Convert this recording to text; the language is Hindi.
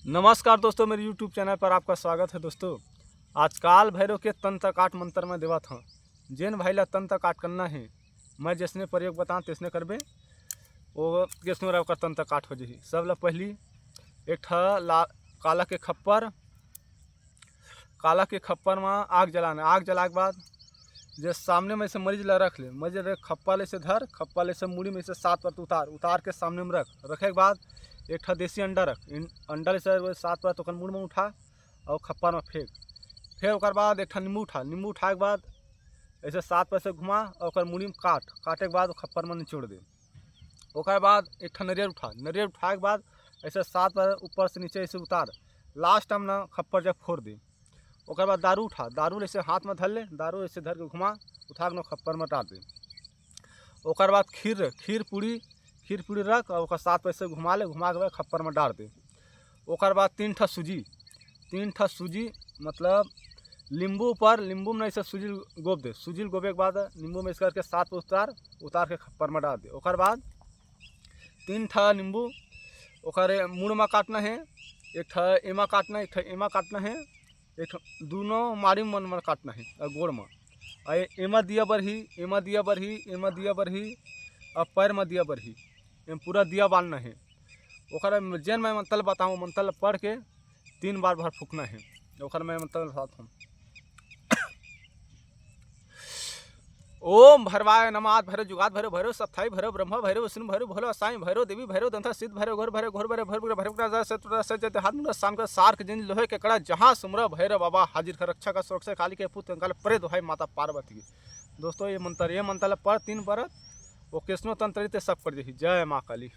नमस्कार दोस्तों, मेरे YouTube चैनल पर आपका स्वागत है। दोस्तों, आज काल भैरव के तंत्र काट मंत्र में देवा था। जेन भाई ला तंत्र काट करना है, मैं जिसने प्रयोग बताऊँ तिसने करबे वो किसने रह कर तंत्र काट हो जाही। सब ला पहली एक ठा काला के खप्पर में आग जलाना। आग जला के बाद जो सामने में से मरीज ला रख ले, मरीज रे खप्पा ले से धर, खप्पा ले से मुड़ी में से 7 पर उतार के सामने में रखे के बाद एक ठा देसी अंडा रख। अंडा ले से 7 पर तो मुड़ में उठा और खप्पा में फेंक। फिर ओकर बाद एक ठा नींबू उठाए के बाद ऐसे 7 पर से घुमा और मुड़ी में काटे के बाद खप्पर में निचोड़ दे। ओकर बाद एक ठा नरियर उठाए के बाद ऐसे 7 पर ऊपर से नीचे ऐसे उतार। लास्ट टाइम ना खप्पर जब फोड़ दे। ओकर बाद दारू ऐसे हाथ में धर ले, दारू ऐसे धर के घुमा उठा के खप्पर में डाल दे। ओकर बाद खीर पूड़ी रख और 7 पैसे घुमा के बाद खप्पर में डाल दे। ओकर बाद 3 ठा सूजी मतलब नींबू में ऐसे सूजी गोब दे। सूजी गोबे के बाद नींबू में इस करके 7 पे उतार के खप्पर में डाल दे। ओकर बाद 3 ठा नींबू ओकर मुड़ में काटना है, एक ठा एमा काटना है, एक दोनों मारी में काटना है और गोड़ में। एमा दिया बरही और पैर में दिया बरही, पूरा दिया बांधना है। ओकर जेन मैं मंत्र बताऊँ, मंत्र पढ़ के 3 बार भर फूकना है। ओकर मैं मंत्र बताता हूँ। ओम भैरवाय नमः। भैरव जुगात भैरव, भैरव सत्थाई भैरव, ब्रह्म भैरव, विष्णु भैरव, भोले असाई भैरव, देवी भैरव, दंता सिद्ध भैरव, घोर भैरव, भैरव सार के जिन लोहे के कड़ा जहाँ सुमरा भैरव बाबा हाजिर कर रक्षा का सुरक्षा काली के पुत्र काल परे दोहाई माता पार्वती की। दोस्तों, ये मंत्र पढ़ 3 बार वो कृष्णो तंत्र सब कर दी। जय माँ काली।